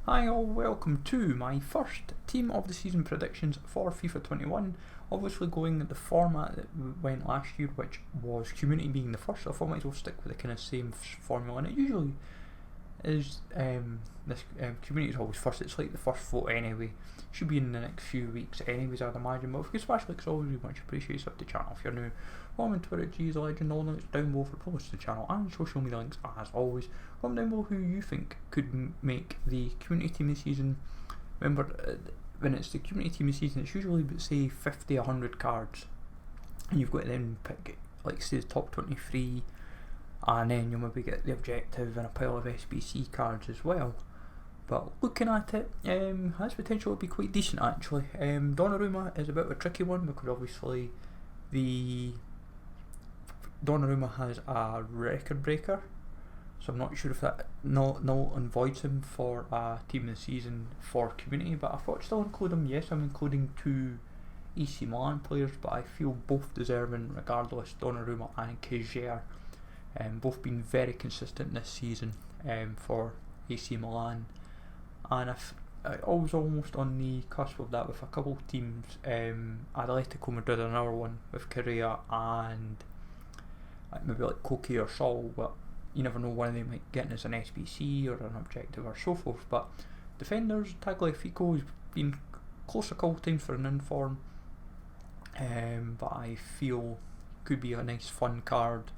Hi all, welcome to my first team of the season predictions for FIFA 21. Obviously going the format that went last year, which was Community being the first, so I thought I might as well stick with the kind of same formula, and it usually is. This Community is always first, it's like the first vote anyway. Should be in the next few weeks anyways, I'd imagine, but if you could smash like, it's always really much appreciated. Sub to the channel if you're new. Well, I'm on Twitter, G's Legend, all links down below for posts to the channel and social media links as always. Comment down below who you think could make the Community team this season. Remember, when it's the Community team this season, it's usually say 50, 100 cards, and you've got to then pick, like say, the top 23, and then you'll maybe get the objective and a pile of SBC cards as well. But looking at it, has potential to be quite decent actually. Donnarumma is a bit of a tricky one because obviously the Donnarumma has a record breaker, so I'm not sure if that null and voids him for a team of the season for Community, but I thought I'd still include him. Yes, I'm including two AC Milan players, but I feel both deserving regardless. Donnarumma and Correa, both been very consistent this season for AC Milan, and I was almost on the cusp of that with a couple of teams. Atletico Madrid, another one with Correa and maybe like Koke or Sol, but you never know, one of them might get in as an SBC or an objective or so forth. But defenders, Tagliafico has been close a couple of times for an inform, but I feel could be a nice fun card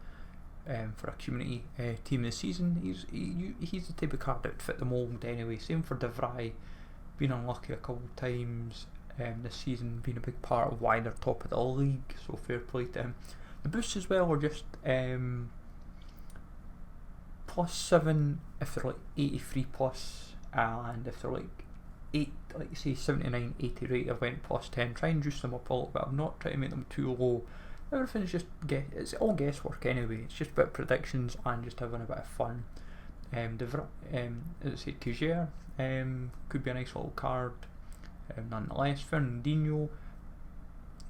for a Community team this season. He's the type of card that would fit the mould anyway. Same for De Vrij, been unlucky a couple of times this season, being a big part of why they're top of the league, so fair play to him. The boosts as well are just +7 if they're like 83 plus, and if they're like 8, like say 79, 80 rate, I've went +10. Try and juice them up a little bit. I'm not trying to make them too low. Everything's just it's all guesswork anyway. It's just about predictions and just having a bit of fun. As I said, Correa could be a nice little card. Nonetheless, Fernandinho,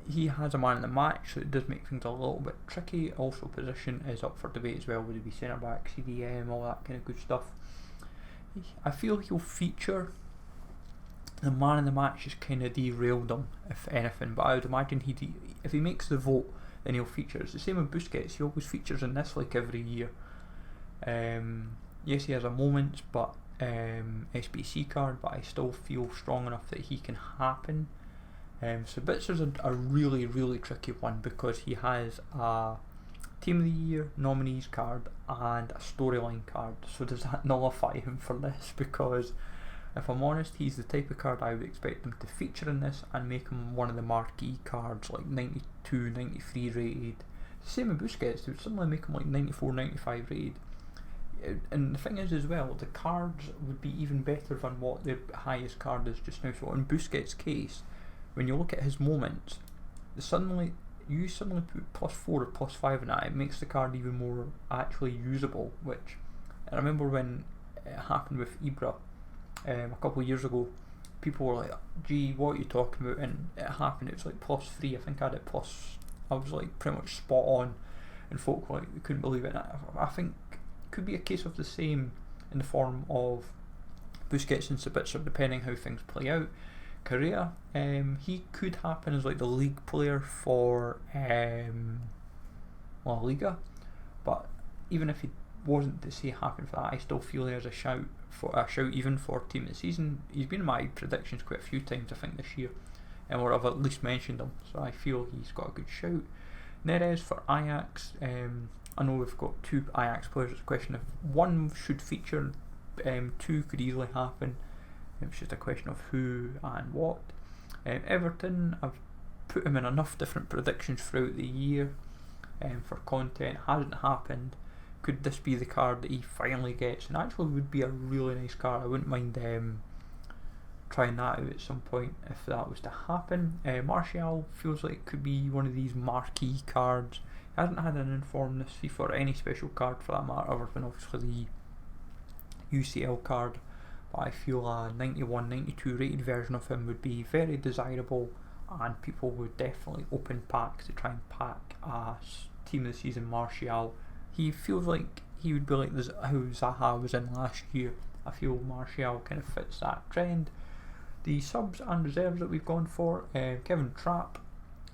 he has a man in the match, so it does make things a little bit tricky. Also, position is up for debate as well. Would it be centre back, CDM, all that kind of good stuff? I feel he'll feature. The man in the match just kind of derailed him, if anything. But I would imagine if he makes the vote, then he'll feature. It's the same with Busquets. He always features in this like every year. Yes, he has a moment, but SBC card. But I still feel strong enough that he can happen. Sabitzer's a really, really tricky one because he has a Team of the Year nominees card and a storyline card. So does that nullify him for this? Because if I'm honest, he's the type of card I would expect him to feature in this and make him one of the marquee cards, like 92, 93 rated. Same with Busquets, they would suddenly make him like 94, 95 rated. And the thing is as well, the cards would be even better than what the highest card is just now. So in Busquets' case, when you look at his moments, you suddenly put +4 or +5 in that, it makes the card even more actually usable. Which I remember when it happened with Ibra a couple of years ago, people were like, gee, what are you talking about? And it happened, it was like +3, I think I had it I was like pretty much spot on, and folk like they couldn't believe it. And I think it could be a case of the same in the form of Busquets and Sabitzer, depending how things play out. Correa, he could happen as like the league player for La Liga, but even if he wasn't to say happen for that, I still feel there's a shout even for team of the season. He's been in my predictions quite a few times I think this year, or I've at least mentioned him, so I feel he's got a good shout. Neres for Ajax, I know we've got two Ajax players. It's a question of one should feature, two could easily happen. It's just a question of who and what. Everton, I've put him in enough different predictions throughout the year for content. Hasn't happened. Could this be the card that he finally gets? And actually would be a really nice card. I wouldn't mind trying that out at some point if that was to happen. Martial feels like it could be one of these marquee cards. He hasn't had an inform this FIFA or any special card for that matter, other than obviously the UCL card. But I feel a 91, 92 rated version of him would be very desirable, and people would definitely open packs to try and pack a team of the season Martial. He feels like he would be like how Zaha was in last year, I feel Martial kind of fits that trend. The subs and reserves that we've gone for, Kevin Trapp,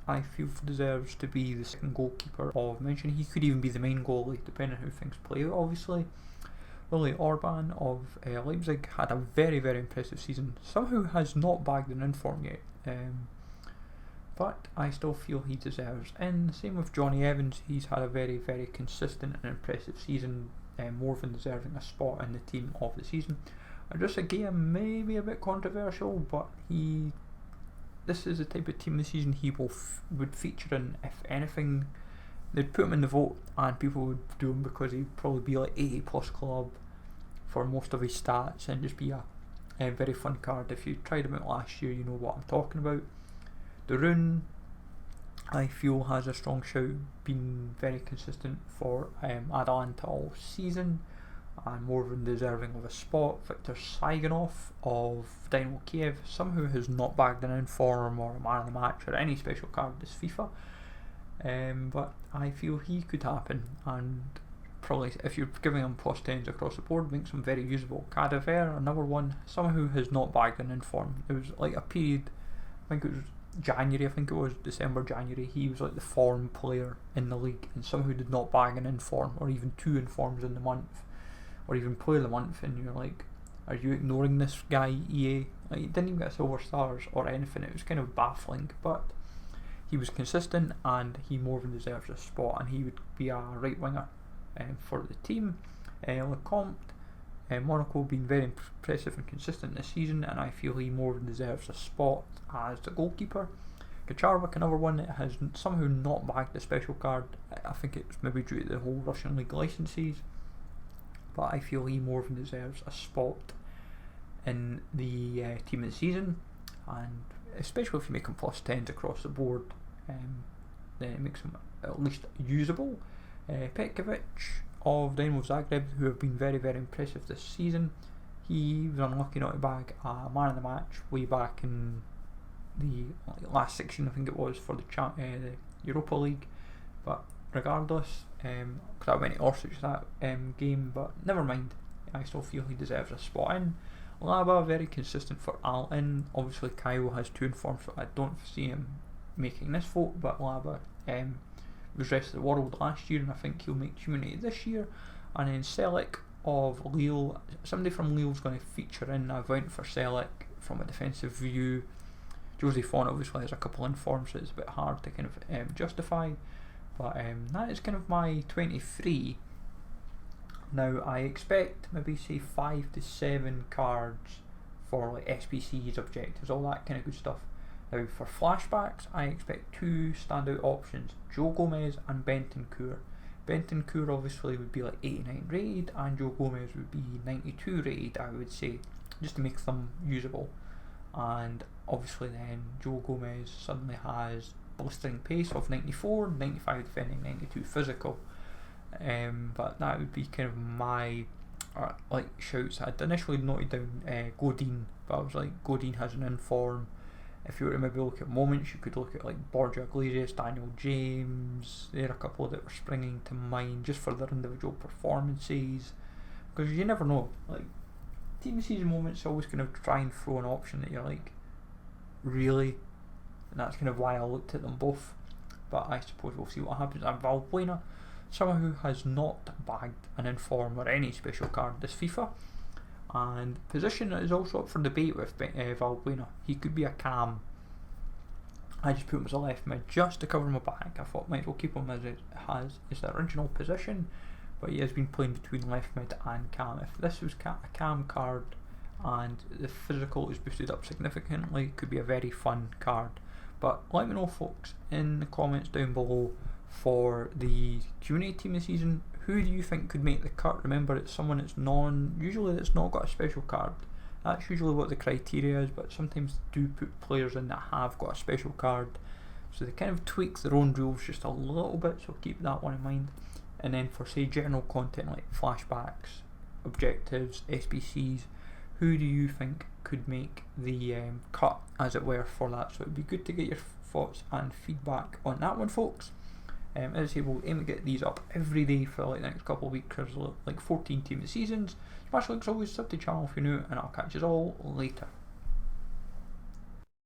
I feel deserves to be the second goalkeeper of mention. He could even be the main goalie, depending on how things play out, obviously. Willi Orban of Leipzig had a very, very impressive season. Somehow has not bagged an inform yet, but I still feel he deserves in. Same with Johnny Evans, he's had a very, very consistent and impressive season, more than deserving a spot in the team of the season. Just again, maybe a bit controversial, but this is the type of team this season he would feature in. If anything, they'd put him in the vote and people would do him because he'd probably be like 80 plus club for most of his stats and just be a very fun card. If you tried him out last year, you know what I'm talking about. De Roon, I feel, has a strong shout, been very consistent for Atalanta all season and more than deserving of a spot. Viktor Saigonov of Dynamo Kiev somehow has not bagged an inform or a man of the match or any special card this FIFA, but I feel he could happen, and probably if you're giving him plus 10s across the board, makes him very usable. Cadaver, another one, someone who has not bagged an inform. It was like a period, I think it was December, January, he was like the form player in the league and somehow did not bag an inform or even 2 informs in the month or even play the month, and you're like, are you ignoring this guy, EA? Like, he didn't even get silver stars or anything. It was kind of baffling, but he was consistent and he more than deserves a spot, and he would be a right winger for the team. Lecomte, Monaco, been very impressive and consistent this season, and I feel he more than deserves a spot as the goalkeeper. Kacharvik, another one that has somehow not bagged the special card. I think it's maybe due to the whole Russian league licenses, but I feel he more than deserves a spot in the team of the season, and especially if you make him plus 10s across the board, then it makes him at least usable. Petkovic of Dynamo Zagreb, who have been very, very impressive this season. He was unlucky not to bag a man of the match way back in the last 16, I think it was, for the Europa League, but regardless, because I went to Orsic that game, but never mind, I still feel he deserves a spot in. Laba, very consistent for Alton. Obviously Kyle has 2 informs, so I don't see him making this vote, but Laba was rest of the world last year, and I think he'll make Community this year. And then Selic of Lille, somebody from Lille's going to feature in. I've went for Selic from a defensive view. Josie Font obviously has a couple informs, so it's a bit hard to kind of justify, but that is kind of my 23. Now I expect maybe say 5 to 7 cards for like SPCs, objectives, all that kind of good stuff. Now for flashbacks, I expect 2 standout options, Joe Gomez and Bentancur. Bentancur obviously would be like 89 rated, and Joe Gomez would be 92 rated, I would say, just to make them usable. And obviously then Joe Gomez suddenly has blistering pace of 94, 95 defending, 92 physical. But that would be kind of my shouts. I'd initially noted down Godin, but I was like, Godin has an inform. If you were to maybe look at moments, you could look at like Borja Iglesias, Daniel James. There are a couple that were springing to mind just for their individual performances, because you never know. Like, team of season moments always kind of try and throw an option that you're like, really? And that's kind of why I looked at them both. But I suppose we'll see what happens. And Valbuena, someone who has not bagged an inform or any special card this FIFA, and position is also up for debate with Valbuena. He could be a cam. I just put him as a left mid just to cover my back. I thought might as well keep him as it has is the original position, but he has been playing between left mid and cam. If this was a cam card and the physical is boosted up significantly, it could be a very fun card. But let me know, folks, in the comments down below for the community team this season, who do you think could make the cut? Remember, it's someone that's usually that's not got a special card. That's usually what the criteria is, but sometimes do put players in that have got a special card, so they kind of tweak their own rules just a little bit, so keep that one in mind. And then for say general content like flashbacks, objectives, SBCs, who do you think could make the cut, as it were, for that? So it'd be good to get your thoughts and feedback on that one, folks. As I say, we'll aim to get these up every day for like the next couple of weeks. There's like 14 team seasons. Smash links always, sub to the channel if you're new, and I'll catch you all later.